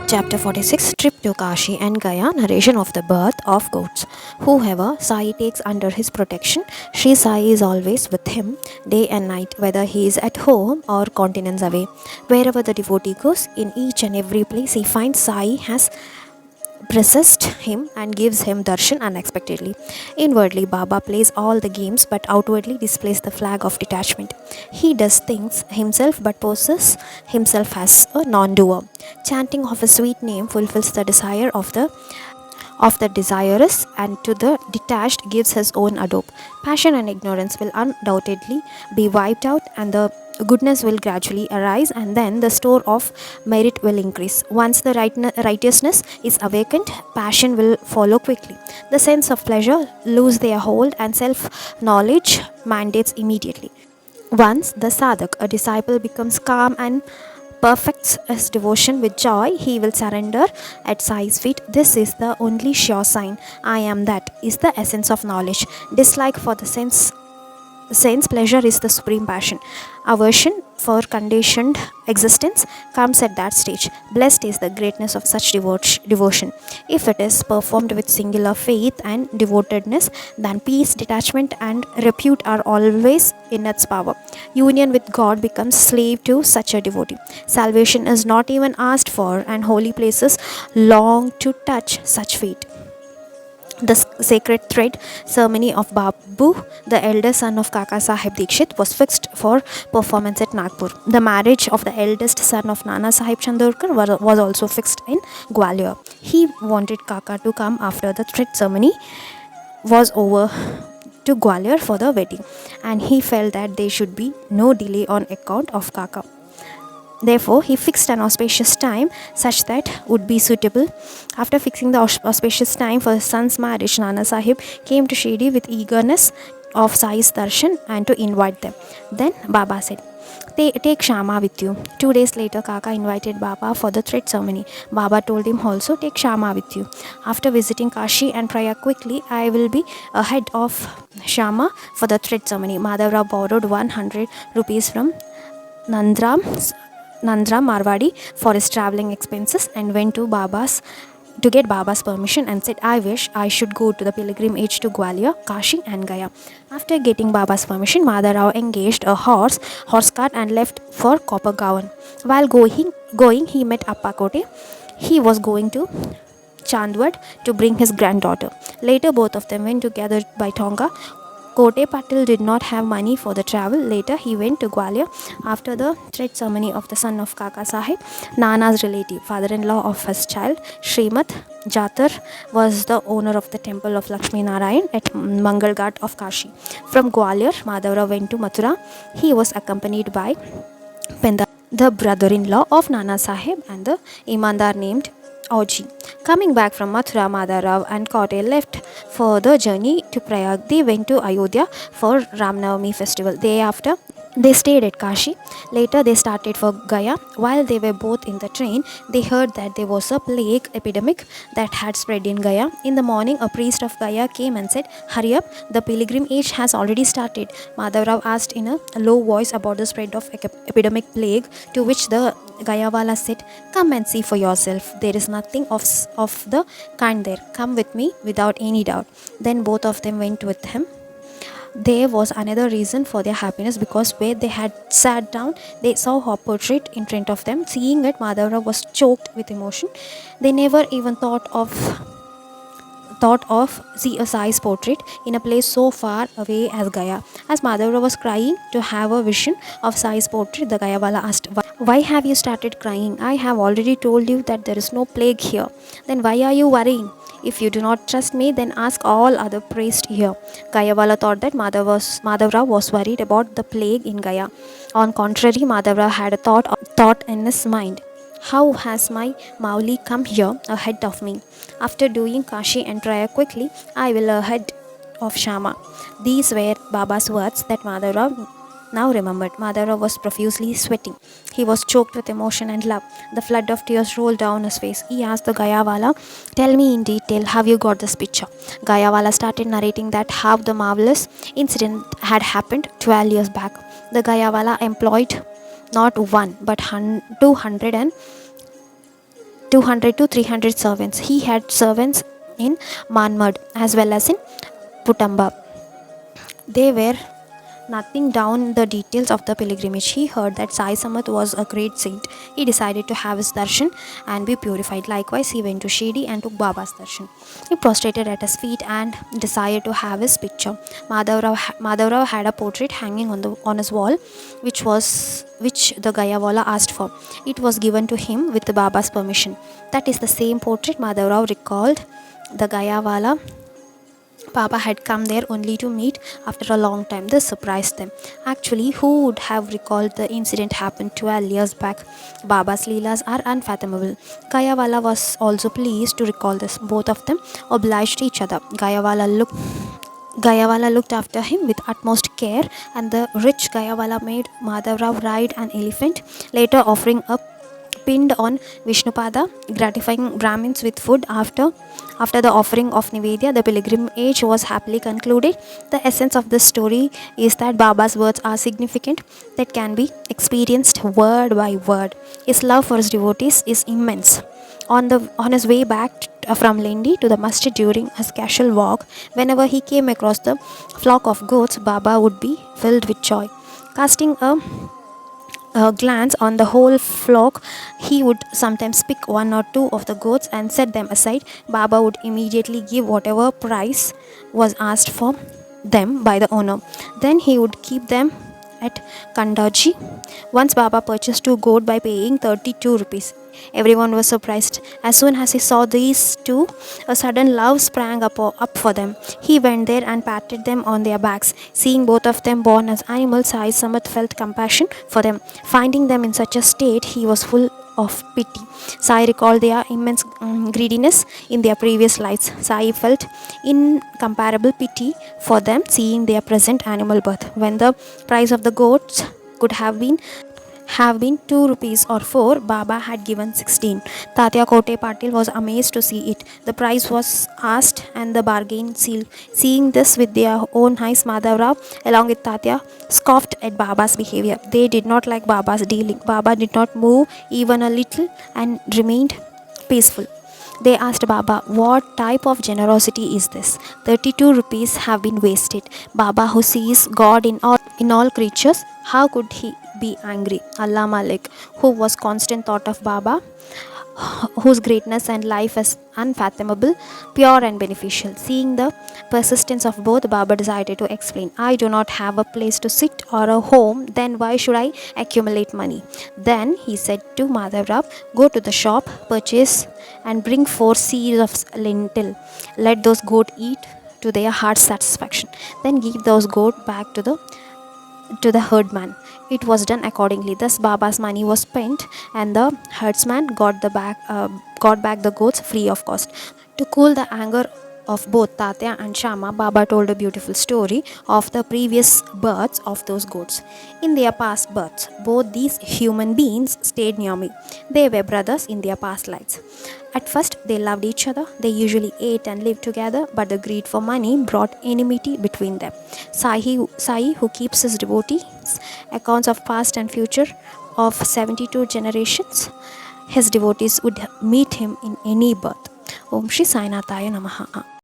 Chapter 46 Trip to Kashi and Gaya Narration of the Birth of Goats. Whoever Sai takes under his protection, Sri Sai is always with him, day and night, whether he is at home or continents away. Wherever the devotee goes, in each and every place he finds Sai has pressed him and gives him darshan unexpectedly. Inwardly, Baba plays all the games but outwardly displays the flag of detachment. He does things himself but poses himself as a non doer. Chanting of a sweet name fulfills the desire of the desirous, and to the detached gives his own adobe. Passion and ignorance will undoubtedly be wiped out, and the goodness will gradually arise, and then the store of merit will increase. Once the righteousness is awakened, passion will follow quickly. The sense of pleasure lose their hold, and self knowledge mandates immediately. Once the sadhak, a disciple, becomes calm and perfects his devotion with joy, he will surrender at Sai's feet. This is the only sure sign. I am that is the essence of knowledge. Dislike for the sense pleasure is the supreme passion. Aversion for conditioned existence comes at that stage. Blessed is the greatness of such devotion. If it is performed with singular faith and devotedness, then peace, detachment, and repute are always in its power. Union with God becomes slave to such a devotee. Salvation is not even asked for, and holy places long to touch such feet. The sacred thread ceremony of Babu, the elder son of Kaka Sahib Dikshit, was fixed for performance at Nagpur. The marriage of the eldest son of Nana Sahib Chandorkar was also fixed in Gwalior. He wanted Kaka to come after the thread ceremony was over to Gwalior for the wedding, and he felt that there should be no delay on account of Kaka. Therefore, he fixed an auspicious time such that would be suitable. After fixing the auspicious time for his son's marriage, Nana Sahib came to Shirdi with eagerness of Sai's darshan and to invite them. Then Baba said, Take Shama with you. 2 days later, Kaka invited Baba for the thread ceremony. Baba told him also, take Shama with you. After visiting Kashi and Prayag quickly, I will be ahead of Shama for the thread ceremony. Madhavrao borrowed 100 rupees from Nandram Marwadi for his travelling expenses and went to get Baba's permission and said, I wish I should go to the pilgrimage to Gwalior, Kashi and Gaya. After getting Baba's permission, Madhavrao engaged a horse cart and left for Kopagaon. While going, he met Appa Kote. He was going to Chandwad to bring his granddaughter. Later, both of them went together by Tonga. Kote Patil did not have money for the travel. Later, he went to Gwalior. After the thread ceremony of the son of Kaka Sahib, Nana's relative, father-in-law of his child, Srimat Jatar, was the owner of the temple of Lakshmi Narayan at Mangalghat of Kashi. From Gwalior, Madhavrao went to Mathura. He was accompanied by Penda, the brother-in-law of Nana Sahib, and the imandar named Auji. Coming back from Mathura, Madhavrao and Kote left for the journey to Prayag. They went to Ayodhya for Ramnavami festival. Thereafter, they stayed at Kashi. Later, they started for Gaya. While they were both in the train, they heard that there was a plague epidemic that had spread in Gaya. In the morning, a priest of Gaya came and said, Hurry up, the pilgrimage has already started. Madhavrao asked in a low voice about the spread of epidemic plague, to which the Gayawala said, Come and see for yourself. There is nothing of the kind there. Come with me without any doubt. Then both of them went with him. There was another reason for their happiness, because where they had sat down, they saw her portrait in front of them. Seeing it, Madhavrao was choked with emotion. They never even thought of see a Sai's portrait in a place so far away as Gaya. As Madhavrao was crying to have a vision of Sai's portrait, the Gayawala asked, Why have you started crying? I have already told you that there is no plague here. Then why are you worrying? If you do not trust me, then ask all other priests here. Gayawala thought that Madhavrao was worried about the plague in Gaya. On contrary, Madhavrao had a thought in his mind. How has my Mauli come here ahead of me? After doing Kashi and Prayag quickly, I will ahead of Shama. These were Baba's words that Madhavrao now remembered. Madhavrao was profusely sweating. He was choked with emotion and love. The flood of tears rolled down his face. He asked the Gayawala, Tell me in detail how you got this picture. Gayawala started narrating that how the marvelous incident had happened 12 years back. The Gayawala employed not one but 200 to 300 servants. He had servants in Manmad as well as in Putamba. They were nothing down the details of the pilgrimage. He heard that Sai Samat was a great saint. He decided to have his darshan and be purified. Likewise, he went to Shirdi and took Baba's darshan. He prostrated at his feet and desired to have his picture. Madhavrao had a portrait hanging on his wall, which the Gayawala asked for. It was given to him with the Baba's permission. That is the same portrait Madhavrao recalled. The Gayawala Papa had come there only to meet after a long time. This surprised them. Actually, who would have recalled the incident happened 12 years back? Baba's Leelas are unfathomable. Gayawala was also pleased to recall this. Both of them obliged each other. Gayawala looked after him with utmost care, and the rich Gayawala made Madhavrao ride an elephant, later offering a pinned on Vishnupada, gratifying Brahmins with food after the offering of Nivedya. The pilgrimage was happily concluded. The essence of this story is that Baba's words are significant, that can be experienced word by word. His love for his devotees is immense. On his way back from Lendi to the masjid during his casual walk, whenever he came across the flock of goats, Baba would be filled with joy. Casting a glance on the whole flock, he would sometimes pick one or two of the goats and set them aside. Baba would immediately give whatever price was asked for them by the owner. Then he would keep them at Kandaji. Once Baba purchased 2 goats by paying 32 rupees. Everyone was surprised. As soon as he saw these two, a sudden love sprang up for them. He went there and patted them on their backs. Seeing both of them born as animals, Sai Samat felt compassion for them. Finding them in such a state, he was full of pity. Sai recalled their immense greediness in their previous lives. Sai felt incomparable pity for them, seeing their present animal birth. When the price of the goats could have been 2 rupees or 4, Baba had given 16. Tatya Kote Patil was amazed to see it. The price was asked and the bargain sealed. Seeing this with their own eyes, Madhavrao, along with Tatya, scoffed at Baba's behavior. They did not like Baba's dealing. Baba did not move even a little and remained peaceful. They asked Baba, what type of generosity is this? 32 rupees have been wasted. Baba, who sees God in all creatures, how could he be angry? Allah Malik, who was constant thought of Baba, whose greatness and life is unfathomable, pure and beneficial. Seeing the persistence of both, Baba decided to explain. I do not have a place to sit or a home, then why should I accumulate money? Then he said to Madhavrao, go to the shop, purchase and bring 4 seeds of lentil. Let those goats eat to their heart's satisfaction. Then give those goats back to the herdman. It was done accordingly. Thus Baba's money was spent and the herdsman got back the goats free of cost. To cool the anger of both Tatya and Shama, Baba told a beautiful story of the previous births of those goats. In their past births, both these human beings stayed near me. They were brothers in their past lives. At first, they loved each other. They usually ate and lived together, but the greed for money brought enmity between them. Sai, who keeps his devotees accounts of past and future of 72 generations, his devotees would meet him in any birth. Om Shri Sai Nathaya Namaha.